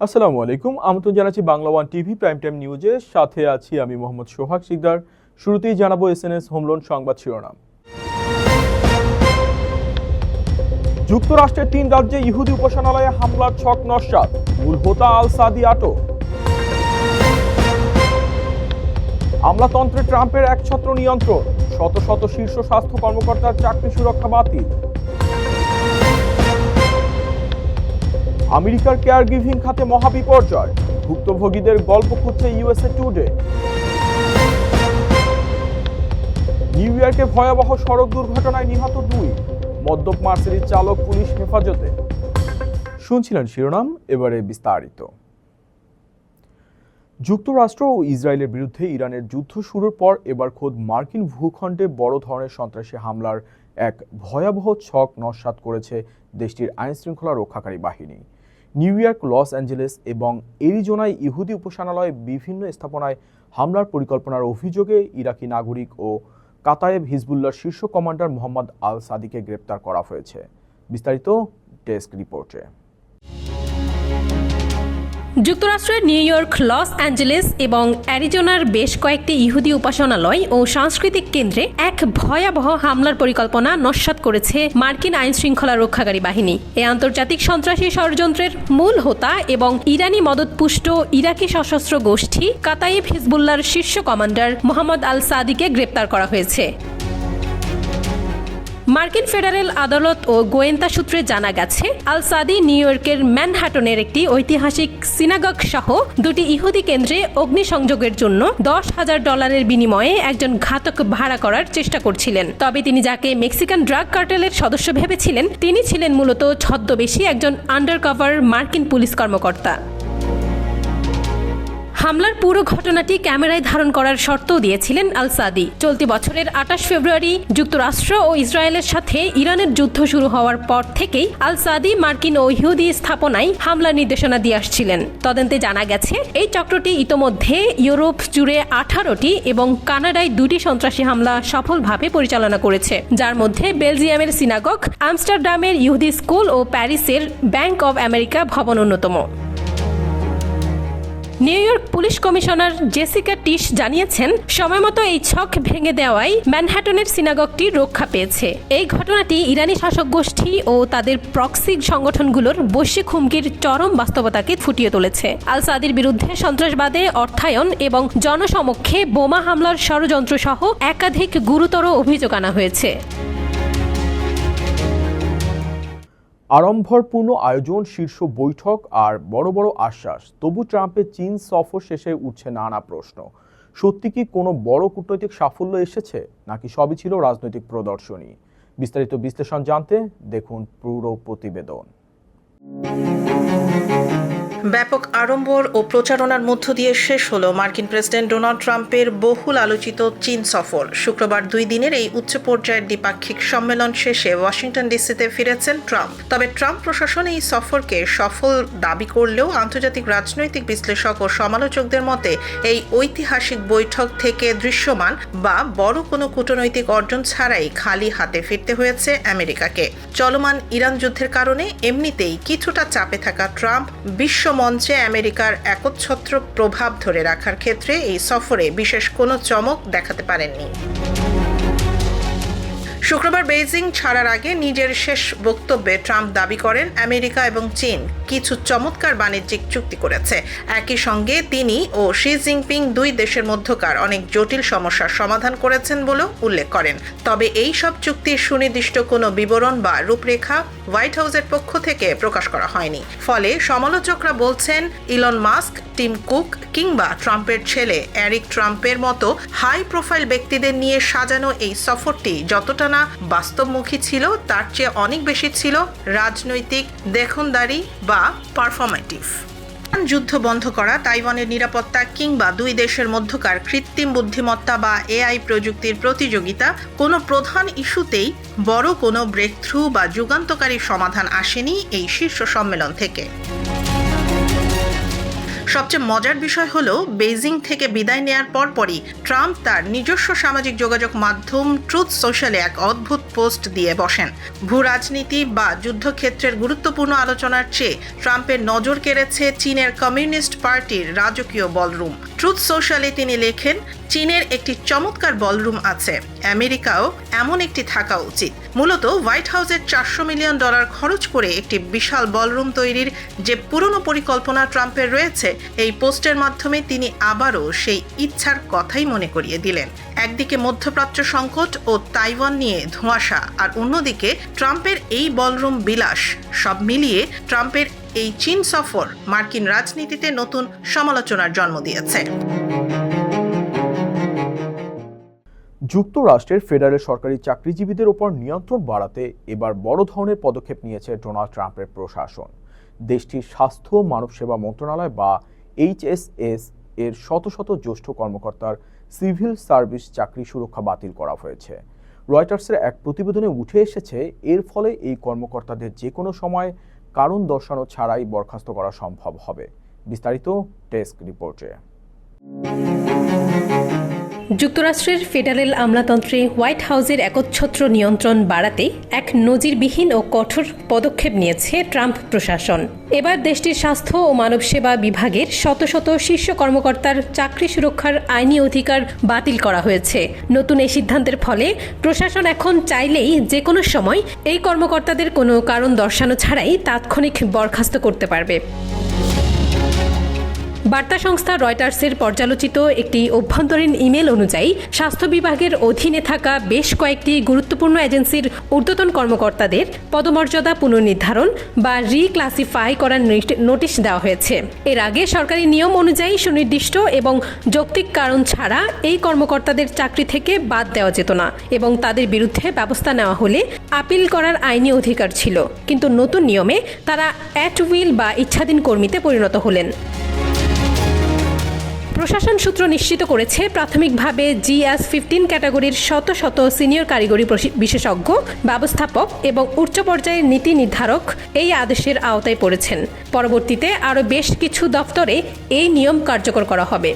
আসসালামু আলাইকুম, আমন্ত্রণ জানাচ্ছি Bangla one TV prime time নিউজে। সাথে আছি আমি মোহাম্মদ সোহাগ শিকদার। শুরুতেই জানাবো এসএনএস হোম লোন সংবাদ শিরোনাম। যুক্তরাষ্ট্রের 3 রাজ্যে ইহুদি উপাসনালয়ে হামলার ছক নস্যাৎ, মূল হোতা আল সাদি আটক। আমলাতন্ত্রে ট্রাম্পের একছত্র নিয়ন্ত্রণ, শত শত শীর্ষ স্বাস্থ্য কর্মকর্তার চাকরি সুরক্ষা বাতিল। আমেরিকার কেয়ার গিভিং খাতে মহাবিপর্যয়, ভুক্তভোগীদের গল্প খুঁজছে ইউএসএ টুডে। নিউ ইয়র্কে ভয়াবহ সড়ক দুর্ঘটনায় নিহত 2, মদ্যপ মার্সেডিজ চালক পুলিশ হেফাজতে। শুনছিলেন শিরোনাম, এবারে বিস্তারিত। যুক্তরাষ্ট্র ও ইসরায়েলের বিরুদ্ধে ইরানের যুদ্ধ শুরুর পর এবার খোদ মার্কিন ভূখণ্ডে বড় ধরনের সন্ত্রাসী হামলার এক ভয়াবহ ছক নস্যাৎ করেছে দেশটির আইনশৃঙ্খলা রক্ষাকারী বাহিনী। নিউ ইয়র্ক, লস অ্যাঞ্জেলেস এবং এরিজোনায় ইহুদি উপাসনালয়ে বিভিন্ন স্থাপনায় হামলার পরিকল্পনার অভিযোগে ইরাকি নাগরিক ও কাতায়েব হিজবুল্লাহর শীর্ষ কমান্ডার মোহাম্মদ আল সাদিকে গ্রেপ্তার করা হয়েছে। বিস্তারিত ডেস্ক রিপোর্টে। যুক্তরাষ্ট্রের নিউ ইয়র্ক, লস অ্যাঞ্জেলেস এবং অ্যারিজোনার বেশ কয়েকটি ইহুদি উপাসনালয় ও সাংস্কৃতিক কেন্দ্রে এক ভয়াবহ হামলার পরিকল্পনা নস্যাৎ করেছে মার্কিন আইনশৃঙ্খলা রক্ষাকারী বাহিনী। এই আন্তর্জাতিক সন্ত্রাসী ষড়যন্ত্রের মূল হোতা এবং ইরানি মদতপুষ্ট ইরাকি সশস্ত্র গোষ্ঠী কাতাইব হিজবুল্লাহর শীর্ষ কমান্ডার মোহাম্মদ আল সাদিকে গ্রেপ্তার করা হয়েছে। মার্কিন ফেডারেল আদালত ও গোয়েন্দা সূত্রে জানা গেছে, আল সাদি নিউ ইয়র্কের ম্যানহাটনের একটি ঐতিহাসিক সিনাগগ সহ 2টি ইহুদি কেন্দ্রে অগ্নিসংযোগের জন্য $10,000 বিনিময়ে একজন ঘাতক ভাড়া করার চেষ্টা করছিলেন। তবে তিনি যাকে মেক্সিকান ড্রাগ কার্টেলের সদস্য ভেবেছিলেন, তিনি ছিলেন মূলত ছদ্মবেশী একজন আন্ডারকভার মার্কিন পুলিশ কর্মকর্তা। হামলার পুরো ঘটনাটি ক্যামেরায় ধারণ করার শর্তও দিয়েছিলেন আল সাদি। চলতি বছরের 28 ফেব্রুয়ারি যুক্তরাষ্ট্র ও ইসরায়েলের সাথে ইরানের যুদ্ধ শুরু হওয়ার পর থেকেই আল সাদি মার্কিন ও ইহুদি স্থাপনায় হামলার নির্দেশনা দিয়ে আসছিলেন। তদন্তে জানা গেছে, এই চক্রটি ইতোমধ্যে ইউরোপ জুড়ে 18টি এবং কানাডায় 2টি সন্ত্রাসী হামলা সফলভাবে পরিচালনা করেছে, যার মধ্যে বেলজিয়ামের সিনাগগ, আমস্টারডামের ইহুদি স্কুল ও প্যারিসের ব্যাংক অব আমেরিকা ভবন অন্যতম। New York police commissioner Jessica Tisch জানিয়েছেন, সময়মতো এই ছক ভেঙে দেওয়ায় ম্যানহাটনের সিনাগগটি রক্ষা পেয়েছে। এই ঘটনাটি ইরানি শাসক গোষ্ঠী ও তাদের প্রক্সি সংগঠনগুলোর বৈশ্বিক হুমকির চরম বাস্তবতাকে ফুটিয়ে তুলেছে। আল সাদির বিরুদ্ধে সন্ত্রাসবাদে অর্থায়ন এবং জনসমক্ষে বোমা হামলার ষড়যন্ত্র সহ একাধিক গুরুতর অভিযোগ আনা হয়েছে। আড়ম্বরপূর্ণ আয়োজন, শীর্ষ বৈঠক আর বড় বড় আশ্বাস, তবু ট্রাম্পের চীন সফর শেষে উঠছে নানা প্রশ্ন। সত্যি কি কোনো বড় কূটনৈতিক সাফল্য এসেছে, নাকি সবই ছিল রাজনৈতিক প্রদর্শনী? বিস্তারিত বিশ্লেষণ জানতে দেখুন পুরো প্রতিবেদন। ব্যাপক আড়ম্বর ও প্রচারণার মধ্য দিয়ে শেষ হলো মার্কিন প্রেসিডেন্ট ডোনাল্ড ট্রাম্পের বহুল আলোচিত চীন সফর। শুক্রবার 2 দিনের এই উচ্চ পর্যায়ের দ্বিপাক্ষিক সম্মেলন শেষে ওয়াশিংটন ডিসিতে ফিরেছেন ট্রাম্প। তবে ট্রাম্প প্রশাসন এই সফরকে সফল দাবি করলেও আন্তর্জাতিক রাজনৈতিক বিশ্লেষক ও সমালোচকদের মতে এই ঐতিহাসিক বৈঠক থেকে দৃশ্যমান বা বড় কোনো কূটনৈতিক অর্জন ছাড়াই খালি হাতে ফিরতে হয়েছে আমেরিকাকে। চলমান ইরান যুদ্ধের কারণে এমনিতেই কিছুটা চাপে থাকা ট্রাম্প বিশ্ব মঞ্চে আমেরিকার একচ্ছত্র প্রভাব ধরে রাখার ক্ষেত্রে এই সফরে বিশেষ কোনো চমক দেখাতে পারেননি। শুক্রবার বেইজিং ছাড়ার আগে নিজের শেষ বক্তব্যে ট্রাম্প দাবি করেন, আমেরিকা এবং চীন কিছু চমৎকার বাণিজ্যিক চুক্তি করেছে। একই সঙ্গে তিনি ও শি জিনপিং 2 দেশের মধ্যকার অনেক জটিল সমস্যার সমাধান করেছেন বলেও উল্লেখ করেন। তবে এই সব চুক্তির সুনির্দিষ্ট কোনো বিবরণ বা রূপরেখা হোয়াইট হাউসের পক্ষ থেকে প্রকাশ করা হয়নি। ফলে সমালোচকরা বলছেন, ইলন মাস্ক, টিম কুক কিংবা ট্রাম্পের ছেলে এরিক ট্রাম্পের মতো হাই প্রোফাইল ব্যক্তিদের নিয়ে সাজানো এই সফরটি যতটা না বাস্তবমুখী ছিল, তার চেয়ে অনেক বেশি ছিল রাজনৈতিক দেখনদারি বা পারফরমেটিভ। যুদ্ধ বন্ধ করা, তাইওয়ানের নিরাপত্তা কিংবা 2 দেশের মধ্যকার কৃত্রিম বুদ্ধিমত্তা বা এআই প্রযুক্তির প্রতিযোগিতা, কোনো প্রধান ইস্যুতেই বড় কোনো ব্রেকথ্রু বা যুগান্তকারী সমাধান আসেনি এই শীর্ষ সম্মেলন থেকে। সবচেয়ে মজার বিষয় হলো বেইজিং থেকে বিদায় নেয়ার পরপরই ট্রাম্প তার নিজস্ব সামাজিক যোগাযোগ মাধ্যম ট্রুথ সোশ্যালে এক অদ্ভুত পোস্ট দিয়ে বসেন। ভূ রাজনীতি বা যুদ্ধক্ষেত্রের গুরুত্বপূর্ণ আলোচনার চেয়ে ট্রাম্পের নজর কেড়েছে চীনের কমিউনিস্ট পার্টির রাজকীয় বলরুম। ট্রুথ সোশ্যালে তিনি লেখেন, চীনের একটি চমৎকার বলরুম আছে, আমেরিকাও এমন একটি থাকা উচিত। মূলত হোয়াইট হাউসের $400 মিলিয়ন খরচ করে একটি বিশাল বলরুম তৈরির যে পুরনো পরিকল্পনা ট্রাম্পের রয়েছে, এই পোস্টের মাধ্যমে তিনি আবারও সেই ইচ্ছার কথাই মনে করিয়ে দিলেন। একদিকে মধ্যপ্রাচ্য সংকট ও তাইওয়ান নিয়ে ধোঁয়াশা, আর অন্যদিকে ট্রাম্পের এই বলরুম বিলাস, সব মিলিয়ে ট্রাম্পের এই চীন সফর মার্কিন রাজনীতিতে নতুন সমালোচনার জন্ম দিয়েছে। যুক্তরাষ্ট্রের ফেডারেল সরকারি চাকরিজীবীদের ওপর নিয়ন্ত্রণ বাড়াতে এবার বড় ধরনের পদক্ষেপ নিয়েছে ডোনাল্ড ট্রাম্পের প্রশাসন। দেশটির স্বাস্থ্য মানবসেবা মন্ত্রণালয় বা HHS এর শত শত জ্যেষ্ঠ কর্মকর্তার সিভিল সার্ভিস চাকরি সুরক্ষা বাতিল করা হয়েছে। রয়টার্সের এক প্রতিবেদনে উঠে এসেছে, এর ফলে এই কর্মকর্তাদের যে কোনো সময় কারণ দর্শানো ছাড়াই বরখাস্ত করা সম্ভব হবে। বিস্তারিত ডেস্ক রিপোর্টে। যুক্তরাষ্ট্রের ফেডারেল আমলাতন্ত্রে হোয়াইট হাউসের একচ্ছত্র নিয়ন্ত্রণ বাড়াতে এক নজিরবিহীন ও কঠোর পদক্ষেপ নিয়েছে ট্রাম্প প্রশাসন। এবার দেশটির স্বাস্থ্য ও মানবসেবা বিভাগের শত শত শীর্ষ কর্মকর্তার চাকরি সুরক্ষার আইনি অধিকার বাতিল করা হয়েছে। নতুন এই সিদ্ধান্তের ফলে প্রশাসন এখন চাইলেই যে কোনো সময় এই কর্মকর্তাদের কোনো কারণ দর্শানো ছাড়াই তাৎক্ষণিক বরখাস্ত করতে পারবে। বার্তা সংস্থা রয়টার্সের পর্যালোচিত একটি অভ্যন্তরীণ ইমেল অনুযায়ী স্বাস্থ্য বিভাগের অধীনে থাকা বেশ কয়েকটি গুরুত্বপূর্ণ এজেন্সির ঊর্ধ্বতন কর্মকর্তাদের পদমর্যাদা পুনর্নির্ধারণ বা রিক্লাসিফাই করার নোটিশ দেওয়া হয়েছে। এর আগে সরকারি নিয়ম অনুযায়ী সুনির্দিষ্ট এবং যৌক্তিক কারণ ছাড়া এই কর্মকর্তাদের চাকরি থেকে বাদ দেওয়া যেত না এবং তাদের বিরুদ্ধে ব্যবস্থা নেওয়া হলে আপিল করার আইনি অধিকার ছিল। কিন্তু নতুন নিয়মে তারা অ্যাট উইল বা ইচ্ছাধীন কর্মীতে পরিণত হলেন। প্রশাসন সূত্র নিশ্চিত করেছে, প্রাথমিকভাবে GS-15 ক্যাটাগরির শত শত সিনিয়র কারিগরি বিশেষজ্ঞ, ব্যবস্থাপক এবং উচ্চ পর্যায়ের নীতি নির্ধারক এই আদেশের আওতায় পড়েছেন। পরবর্তীতে আরও বেশ কিছু দফতরে এই নিয়ম কার্যকর করা হবে।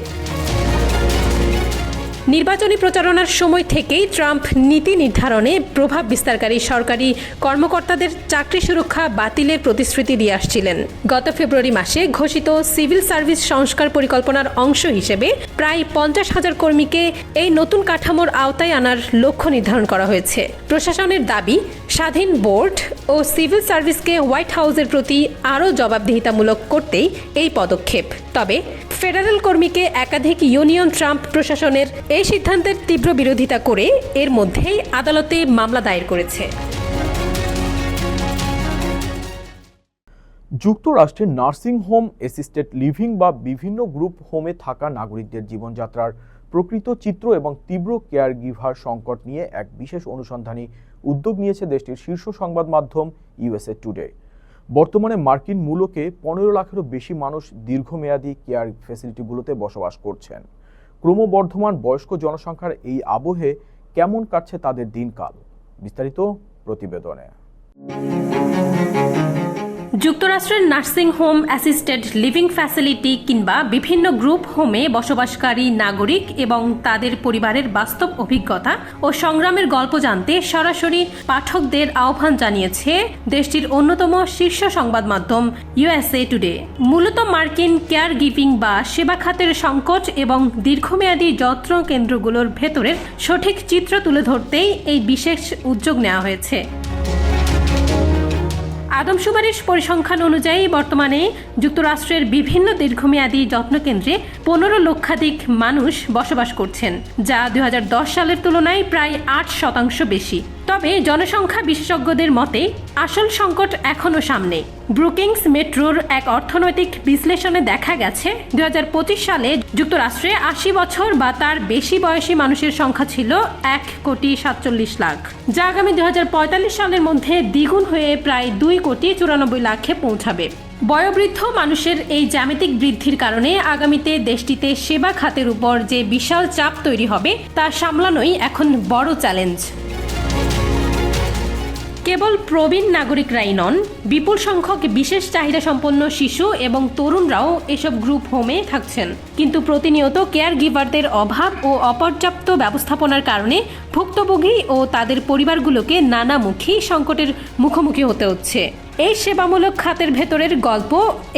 নির্বাচনী প্রচারণার সময় থেকেই ট্রাম্প নীতি নির্ধারণে প্রভাব বিস্তারকারী সরকারি কর্মকর্তাদের চাকরি সুরক্ষা বাতিলের প্রতিশ্রুতি দিয়ে আসছিলেন। গত ফেব্রুয়ারি মাসে ঘোষিত সিভিল সার্ভিস সংস্কার পরিকল্পনার অংশ হিসেবে প্রায় 50,000 কর্মীকে এই নতুন কাঠামোর আওতায় আনার লক্ষ্য নির্ধারণ করা হয়েছে। প্রশাসনের দাবি, স্বাধীন বোর্ড ও সিভিল সার্ভিসকে হোয়াইট হাউসের প্রতি আরও জবাবদিহিতামূলক করতেই এই পদক্ষেপ। তবে ফেডারেল কর্মীকে একাধিক ইউনিয়ন ট্রাম্প প্রশাসনের এই সিদ্ধান্তের তীব্র বিরোধিতা করে এর মধ্যেই আদালতে মামলা দায়ের করেছে। যুক্তরাষ্ট্রের নার্সিং হোম, অ্যাসিস্টেড লিভিং বা বিভিন্ন গ্রুপ হোমে থাকা নাগরিকদের জীবনযাত্রার প্রকৃত চিত্র এবং তীব্র কেয়ার গিভার সংকট নিয়ে এক বিশেষ অনুসন্ধানী উদ্যোগ নিয়েছে দেশটির শীর্ষ সংবাদ মাধ্যম USA টুডে। বর্তমানে মার্কিন মূলকে 15 লাখেরও বেশি মানুষ দীর্ঘমেয়াদী কেয়ার ফ্যাসিলিটিগুলোতে বসবাস করছেন। ক্রমবর্ধমান বয়স্ক জনসংখ্যার এই আবহে কেমন কাটছে তাদের দিনকাল? বিস্তারিত প্রতিবেদনে। যুক্তরাষ্ট্রের nursing home, assisted living facility কিংবা বিভিন্ন গ্রুপ হোমে বসবাসকারী নাগরিক এবং তাদের পরিবারের বাস্তব অভিজ্ঞতা ও সংগ্রামের গল্প জানতে সরাসরি পাঠকদের আহ্বান জানিয়েছে দেশটির অন্যতম শীর্ষ সংবাদ মাধ্যম USA টুডে। মূলত মার্কিন কেয়ার গিভিং বা সেবা খাতের সংকট এবং দীর্ঘমেয়াদী যত্ন কেন্দ্রগুলোর ভেতরের সঠিক চিত্র তুলে ধরতেই এই বিশেষ উদ্যোগ নেওয়া হয়েছে। আদমশুমারির পরিসংখ্যান অনুযায়ী বর্তমানে যুক্তরাষ্ট্রের বিভিন্ন দীর্ঘমেয়াদী যত্নকেন্দ্রে 15 লক্ষাধিক মানুষ বসবাস করছেন, যা 2010 সালের তুলনায় প্রায় 8% বেশি। তবে জনসংখ্যা বিশেষজ্ঞদের মতে আসল সংকট এখনও সামনে। ব্রুকিংস মেট্রোর এক অর্থনৈতিক বিশ্লেষণে দেখা গেছে 2025 সালে যুক্তরাষ্ট্রে 80 বছর বা তার বেশি বয়সী মানুষের সংখ্যা ছিল 1,47,00,000, যা আগামী 2045 সালের মধ্যে দ্বিগুণ হয়ে প্রায় 2,94,00,000-এ পৌঁছাবে। বয়োবৃদ্ধ মানুষের এই জ্যামিতিক বৃদ্ধির কারণে আগামীতে দেশটিতে সেবা খাতের উপর যে বিশাল চাপ তৈরি হবে তা সামলানোই এখন বড় চ্যালেঞ্জ। কেবল প্রবীণ নাগরিকরাই নন, বিপুল সংখ্যক বিশেষ চাহিদা সম্পন্ন শিশু এবং তরুণরাও এসব গ্রুপ হোমে থাকছেন। কিন্তু প্রতিনিয়ত কেয়ার গিভারদের অভাব ও অপর্যাপ্ত ব্যবস্থাপনার কারণে ভুক্তভোগী ও তাদের পরিবারগুলোকে নানামুখী সংকটের মুখোমুখি হতে হচ্ছে। এই সেবামূলক খাতের ভেতরের গল্প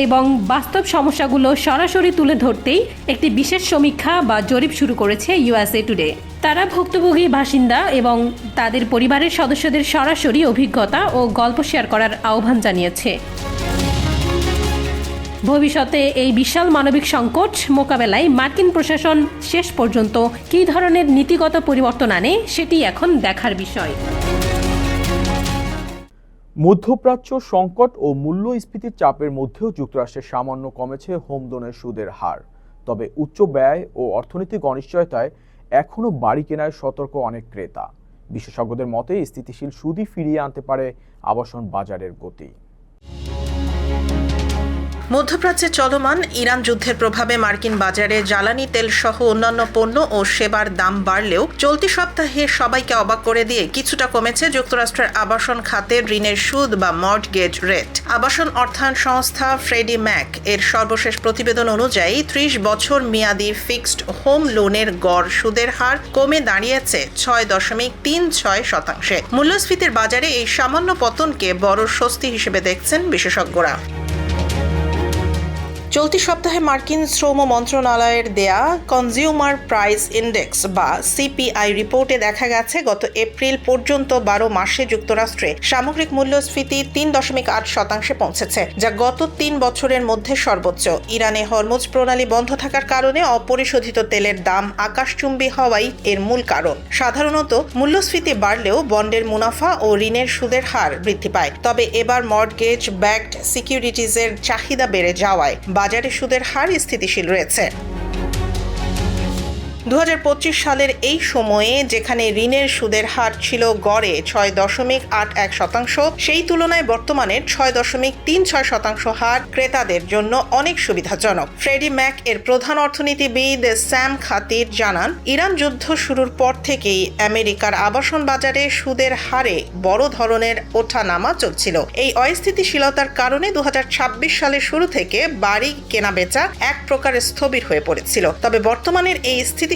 এবং বাস্তব সমস্যাগুলো সরাসরি তুলে ধরতেই একটি বিশেষ সমীক্ষা বা জরিপ শুরু করেছে USA টুডে। তারা ভুক্তভোগী বাসিন্দা এবং তাদের পরিবারের সদস্যদের সরাসরি অভিজ্ঞতা ও গল্প শেয়ার করার আহ্বান জানিয়েছে। ভবিষ্যতে এই বিশাল মানবিক সংকট মোকাবেলায় মার্কিন প্রশাসন শেষ পর্যন্ত কী ধরনের নীতিগত পরিবর্তন আনে সেটি এখন দেখার বিষয়। মধ্যপ্রাচ্য সংকট ও মূল্যস্ফীতির চাপের মধ্যেও যুক্তরাষ্ট্রে সামান্য কমেছে হোম লোনের সুদের হার। তবে উচ্চ ব্যয় ও অর্থনৈতিক অনিশ্চয়তায় এখনও বাড়ি কেনায় সতর্ক অনেক ক্রেতা। বিশেষজ্ঞদের মতে স্থিতিশীল সুদই ফিরিয়ে আনতে পারে আবাসন বাজারের গতি। মধ্যপ্রাচ্যে চলমান ইরান যুদ্ধের প্রভাবে মার্কিন বাজারে জ্বালানি তেল সহ অন্যান্য পণ্য ও সেবার দাম বাড়লেও চলতি সপ্তাহে সবাইকে অবাক করে দিয়ে কিছুটা কমেছে যুক্তরাষ্ট্রের আবাসন খাতের ঋণের সুদ বা মর্টগেজ রেট। আবাসন অর্থায়ন সংস্থা ফ্রেডি ম্যাক এর সর্বশেষ প্রতিবেদন অনুযায়ী 30 বছর মেয়াদী ফিক্সড হোম লোনের গড় সুদের হার কমে দাঁড়িয়েছে 6.36%। মূল্যস্ফীতির বাজারে এই সামান্য পতনকে বড় স্বস্তি হিসেবে দেখছেন বিশেষজ্ঞরা। চলতি সপ্তাহে মার্কিন শ্রম মন্ত্রণালয়ের দেয়া কনজিউমার প্রাইস ইন্ডেক্স বা সিপিআই রিপোর্টে দেখা গেছে গত এপ্রিল পর্যন্ত 12 মাসে যুক্তরাষ্ট্রে সামগ্রিক মূল্যস্ফীতি 3.8% পৌঁছেছে, যা গত 3 বছরের মধ্যে সর্বোচ্চ। ইরানে হরমুজ প্রণালী বন্ধ থাকার কারণে অপরিশোধিত তেলের দাম আকাশচুম্বী হওয়াই এর মূল কারণ। সাধারণত মূল্যস্ফীতি বাড়লেও বন্ডের মুনাফা ও ঋণের সুদের হার বৃদ্ধি পায়। তবে এবার মর্টগেজ ব্যাকড সিকিউরিটিজের চাহিদা বেড়ে যাওয়ায় বাজারে সুদের হার স্থিতিশীল রয়েছে। 2025 সালের এই সময়ে যেখানে ঋণের সুদের হার ছিল গড়ে 6.81%, সেই তুলনায় বর্তমানের 6.36% হার ক্রেতাদের জন্য অনেক সুবিধাজনক। ফ্রেডি ম্যাক এর প্রধান অর্থনীতিবিদ স্যাম খাতির জানান, ইরান যুদ্ধ শুরুর পর থেকেই আমেরিকার আবাসন বাজারে সুদের হারে বড় ধরনের ওঠানামা চলছিল। এই অস্থিতিশীলতার কারণে 2026 সালের শুরু থেকে বাড়ি কেনাবেচা এক প্রকার স্থবির হয়ে পড়েছিল। তবে বর্তমানের এই স্থিতিশীলতা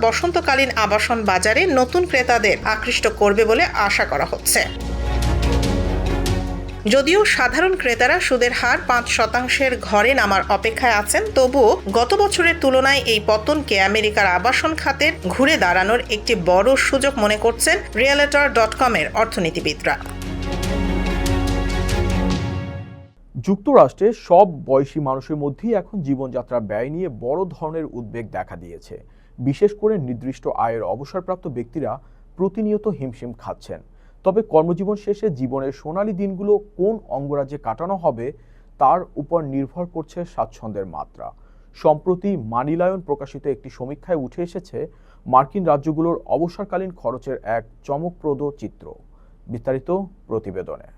বসন্তকালীন আবাসন বাজারে নতুন ক্রেতাদের আকৃষ্ট করবে বলে আশা করা হচ্ছে। যদিও সাধারণ ক্রেতারা সুদের হার 5% ঘরে নামার অপেক্ষায় আছেন, তবুও গত বছরের তুলনায় এই পতনকে আমেরিকার আবাসন খাতের ঘুরে দাঁড়ানোর একটি বড় সুযোগ মনে করছেন রিয়েলটর.com এর অর্থনীতিবিদরা। যুক্তরাষ্ট্রে সব বয়সী মানুষের মধ্যেই এখন জীবনযাত্রা ব্যয় নিয়ে বড় ধরনের উদ্বেগ দেখা দিয়েছে। বিশেষ করে নির্দিষ্ট আয়ের অবসরপ্রাপ্ত ব্যক্তিরা প্রতিনিয়ত হিমশিম খাচ্ছেন। তবে কর্মজীবন শেষে জীবনের সোনালী দিনগুলো কোন অঙ্গরাজ্যে কাটানো হবে তার উপর নির্ভর করছে স্বাচ্ছন্দ্যের মাত্রা। সম্প্রতি মানি লায়ন প্রকাশিত একটি সমীক্ষায় উঠে এসেছে মার্কিন রাজ্যগুলোর অবসরকালীন খরচের এক চমকপ্রদ চিত্র। বিস্তারিত প্রতিবেদনে।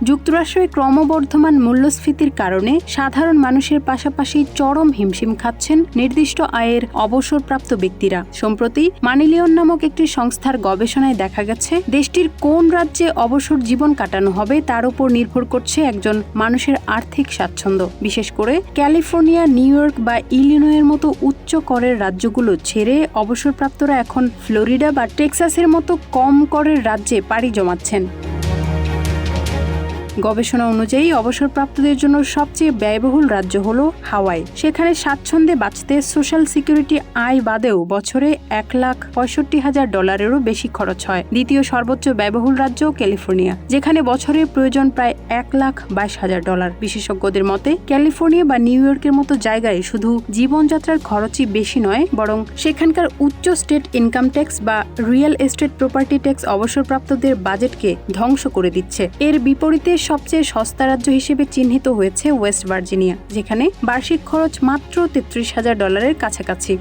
যুক্তরাষ্ট্রে ক্রমবর্ধমান মূল্যস্ফীতির কারণে সাধারণ মানুষের পাশাপাশি চরম হিমশিম খাচ্ছেন নির্দিষ্ট আয়ের অবসরপ্রাপ্ত ব্যক্তিরা। সম্প্রতি মানি লায়ন নামক একটি সংস্থার গবেষণায় দেখা গেছে, দেশটির কোন রাজ্যে অবসর জীবন কাটানো হবে তার উপর নির্ভর করছে একজন মানুষের আর্থিক স্বাচ্ছন্দ্য। বিশেষ করে ক্যালিফোর্নিয়া, নিউ ইয়র্ক বা ইলিনয়ের মতো উচ্চ করের রাজ্যগুলো ছেড়ে অবসরপ্রাপ্তরা এখন ফ্লোরিডা বা টেক্সাসের মতো কম করের রাজ্যে পাড়ি জমাচ্ছেন। গবেষণা অনুযায়ী অবসরপ্রাপ্তদের জন্য সবচেয়ে ব্যয়বহুল রাজ্য হল হাওয়াই। সেখানে স্বাচ্ছন্দ্যে বাঁচতে সোশ্যাল সিকিউরিটি আয় বাদেও বছরে $1,65,000 বেশি খরচ হয়। দ্বিতীয় সর্বোচ্চ ব্যয়বহুল রাজ্য ক্যালিফোর্নিয়া, যেখানে বছরে প্রয়োজন প্রায় $1,22,000। বিশেষজ্ঞদের মতে ক্যালিফোর্নিয়া বা নিউ ইয়র্কের মতো জায়গায় শুধু জীবনযাত্রার খরচই বেশি নয়, বরং সেখানকার উচ্চ স্টেট ইনকাম ট্যাক্স বা রিয়েল এস্টেট প্রপার্টি ট্যাক্স অবসরপ্রাপ্তদের বাজেটকে ধ্বংস করে দিচ্ছে। এর বিপরীতে সবচেয়ে সস্তা রাজ্য হিসেবে চিহ্নিত হয়েছে ওয়েস্ট ভার্জিনিয়া, যেখানে বার্ষিক খরচ মাত্র $33,000 কাছাকাছি।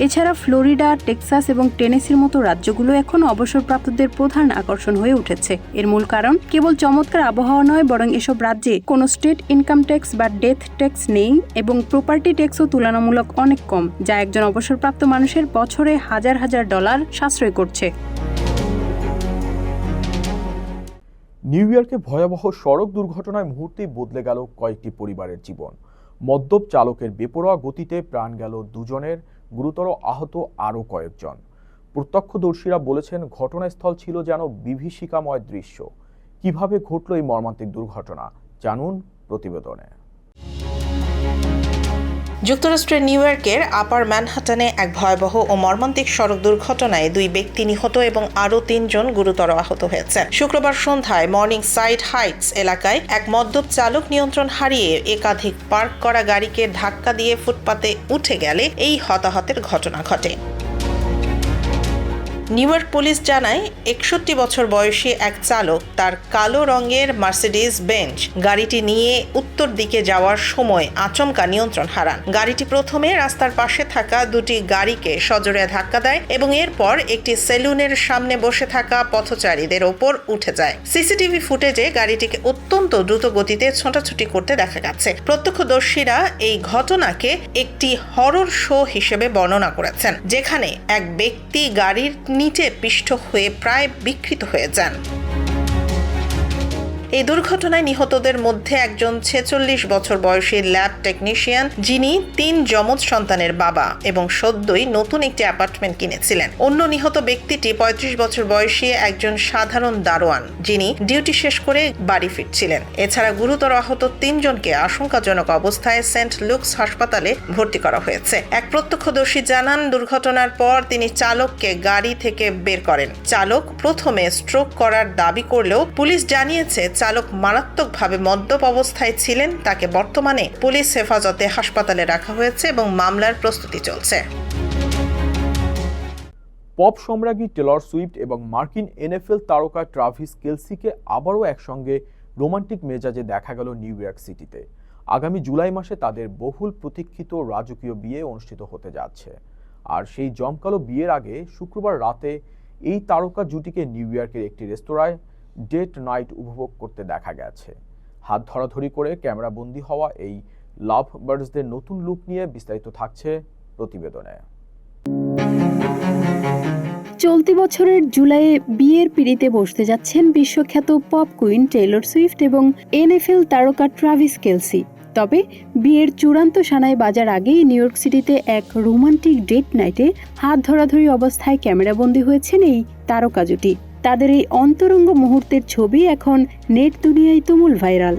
এছাড়া ফ্লোরিডা, টেক্সাস এবং টেনেসির মতো রাজ্যগুলো এখন অবসরপ্রাপ্তদের প্রধান আকর্ষণ হয়ে উঠেছে। এর মূল কারণ কেবল চমৎকার আবহাওয়া নয়, বরং এসব রাজ্যে কোনো স্টেট ইনকাম ট্যাক্স বা ডেথ ট্যাক্স নেই এবং প্রপার্টি ট্যাক্সও তুলনামূলক অনেক কম, যা একজন অবসরপ্রাপ্ত মানুষের বছরে হাজার হাজার ডলার সাশ্রয় করছে। নিউ ইয়র্কে ভয়াবহ সড়ক দুর্ঘটনায় মুহূর্তেই বদলে গেল কয়েকটি পরিবারের জীবন। মদ্যপ চালকের বেপরোয়া গতিতে প্রাণ গেল দুজনের, গুরুতর আহত আরও কয়েকজন। প্রত্যক্ষদর্শীরা বলেছেন ঘটনাস্থল ছিল যেন বিভীষিকাময় দৃশ্য। কিভাবে ঘটল এই মর্মান্তিক দুর্ঘটনা, জানুন প্রতিবেদনে। যুক্তরাষ্ট্রের নিউ ইয়র্কের আপার ম্যানহাটনে এক ভয়াবহ ও মর্মান্তিক সড়ক দুর্ঘটনায় 2 ব্যক্তি নিহত এবং আরও 3 জন গুরুতর আহত হয়েছে। শুক্রবার সন্ধ্যায় মর্নিং সাইড হাইটস এলাকায় এক মদ্যপ চালক নিয়ন্ত্রণ হারিয়ে একাধিক পার্ক করা গাড়িকে ধাক্কা দিয়ে ফুটপাতে উঠে গেলে এই হতাহতের ঘটনা ঘটে। নিউ ইয়র্ক পুলিশ জানায় 61 বছর বয়সী এক চালক তার কালো রঙের মার্সিডিজ বেঞ্জ গাড়িটি নিয়ে উত্তর দিকে যাওয়ার সময় আচমকা নিয়ন্ত্রণ হারান। গাড়িটি প্রথমে রাস্তার পাশে থাকা 2টি গাড়িকে সজোরে ধাক্কা দেয় এবং এরপর একটি সেলুনের সামনে বসে থাকা পথচারীদের ওপর উঠে যায়। সিসিটিভি ফুটেজে গাড়িটিকে অত্যন্ত দ্রুত গতিতে ছোটাছুটি করতে দেখা গেছে। প্রত্যক্ষদর্শীরা এই ঘটনাকে একটি হরর শো হিসেবে বর্ণনা করেছেন, যেখানে এক ব্যক্তি গাড়ির নিচে পিষ্ট হয়ে প্রায় বিকৃত হয়ে যান। এই দুর্ঘটনায় নিহতদের মধ্যে একজন 46 বছর বয়সী ল্যাব টেকনিশিয়ান, যিনি 3 যমজ সন্তানের বাবা এবং সদ্যই নতুন একটি অ্যাপার্টমেন্ট কিনেছিলেন। অন্য নিহত ব্যক্তিটি 35 বছর বয়সী একজন সাধারণ দারোয়ান, যিনি ডিউটি শেষ করে বাড়ি ফিরছিলেন। এছাড়া গুরুতর আহত 3 জনকে আশঙ্কাজনক অবস্থায় সেন্ট লুকস হাসপাতালে ভর্তি করা হয়েছে। এক প্রত্যক্ষদর্শী জানান, দুর্ঘটনার পর তিনি চালককে গাড়ি থেকে বের করেন। চালক প্রথমে স্ট্রোক করার দাবি করলেও পুলিশ জানিয়েছে চালক মারাত্মকভাবে মদ্যপ অবস্থায় ছিলেন। তাকে বর্তমানে পুলিশ হেফাজতে হাসপাতালে রাখা হয়েছে এবং মামলার প্রস্তুতি চলছে। পপ সম্রাজ্ঞী টেলর সুইফট এবং মার্কিন NFL তারকা ট্রাভিস কেলসিকে আবারও একসঙ্গে রোমান্টিক মেজাজে দেখা গেল নিউ ইয়র্ক সিটিতে। আগামী জুলাই মাসে তাদের বহুল প্রতীক্ষিত রাজকীয় বিয়ে অনুষ্ঠিত হতে যাচ্ছে। আর সেই জমকালো বিয়ের আগে শুক্রবার রাতে এই তারকা জুটিকে নিউ ইয়র্কের একটি রেস্তোরাঁয় ডেট নাইট উপভোগ করতে দেখা গেছে। হাত ধরাধরি করে ক্যামেরাবন্দি হওয়া এই লাভ বার্ডসদের নতুন লুক নিয়ে বিস্তারিত থাকছে প্রতিবেদনে। চলতি বছরের জুলাইয়ে বিয়ের পিঁড়িতে বসতে যাচ্ছেন বিশ্বখ্যাত পপ কুইন টেলর সুইফট এবং NFL তারকা ট্রাভিস কেলসি। তবে বিয়ের চূড়ান্ত সানাই বাজার আগেই নিউ ইয়র্ক সিটিতে এক রোমান্টিক ডেট নাইটে হাত ধরাধরি অবস্থায় ক্যামেরাবন্দি হয়েছেন এই তারকা জুটি। তাদের এই অন্তরঙ্গ মুহূর্তের ছবি এখন নেট দুনিয়ায় তুমুল ভাইরাল।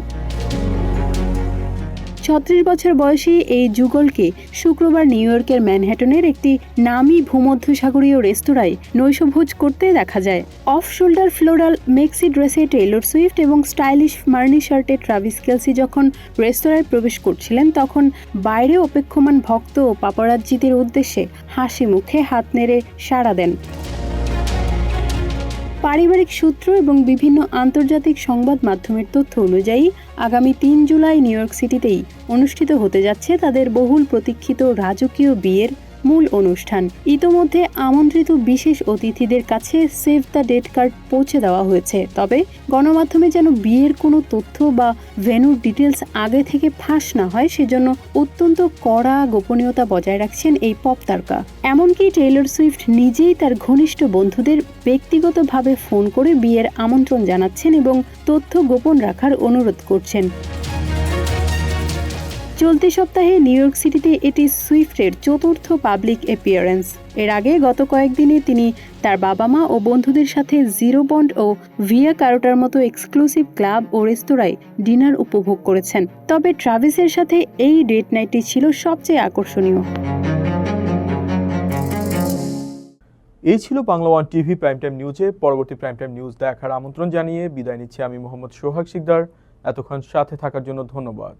36 বছর বয়সী এই যুগলকে শুক্রবার নিউ ইয়র্কের ম্যানহাটনের একটি নামী ভূমধ্যসাগরীয় রেস্তোরাঁয় নৈশভোজ করতে দেখা যায়। অফ শোল্ডার ফ্লোরাল মেক্সি ড্রেসে টেলর সুইফট এবং স্টাইলিশ মার্নি শার্টে ট্রাভিস কেলসি যখন রেস্তোরাঁয় প্রবেশ করছিলেন, তখন বাইরে অপেক্ষমান ভক্ত ও পাপারাজ্জিদের উদ্দেশ্যে হাসি মুখে হাত নেড়ে সাড়া দেন। পারিবারিক সূত্র এবং বিভিন্ন আন্তর্জাতিক সংবাদ মাধ্যমের তথ্য অনুযায়ী আগামী 3 জুলাই নিউ ইয়র্ক সিটিতেই অনুষ্ঠিত হতে যাচ্ছে তাদের বহুল প্রতীক্ষিত রাজকীয় বিয়ের মূল অনুষ্ঠান। ইতোমধ্যে আমন্ত্রিত বিশেষ অতিথিদের কাছে সেভ দ্য ডেট কার্ড পৌঁছে দেওয়া হয়েছে। তবে গণমাধ্যমে যেন বিয়ের কোনো তথ্য বা ভেন্যুর ডিটেলস আগে থেকে ফাঁস না হয়, সেজন্য অত্যন্ত কড়া গোপনীয়তা বজায় রাখছেন এই পপ তারকা। এমনকি টেইলর সুইফট নিজেই তার ঘনিষ্ঠ বন্ধুদের ব্যক্তিগতভাবে ফোন করে বিয়ের আমন্ত্রণ জানাচ্ছেন এবং তথ্য গোপন রাখার অনুরোধ করছেন। চলতি সপ্তাহে নিউ ইয়র্ক সিটিতে এটি সুইফটের 4র্থ পাবলিক অ্যাপিয়ারেন্স। এর আগে গত কয়েকদিনে তিনি তার বাবা মা ও বন্ধুদের সাথে জিরো বন্ড ও ভিয়া কারোটার মতো এক্সক্লুসিভ ক্লাব ও রেস্তোরাঁয় ডিনার উপভোগ করেছেন। তবে ট্রাভিসের সাথে এই ডেট নাইটটি ছিল সবচেয়ে আকর্ষণীয়। এই ছিল Bangla one TV prime time নিউজে। পরবর্তী প্রাইম টাইম নিউজ দেখার আমন্ত্রণ জানিয়ে বিদায় নিচ্ছি আমি মোহাম্মদ সোহাগ শিকদার। এতক্ষণ সাথে থাকার জন্য ধন্যবাদ।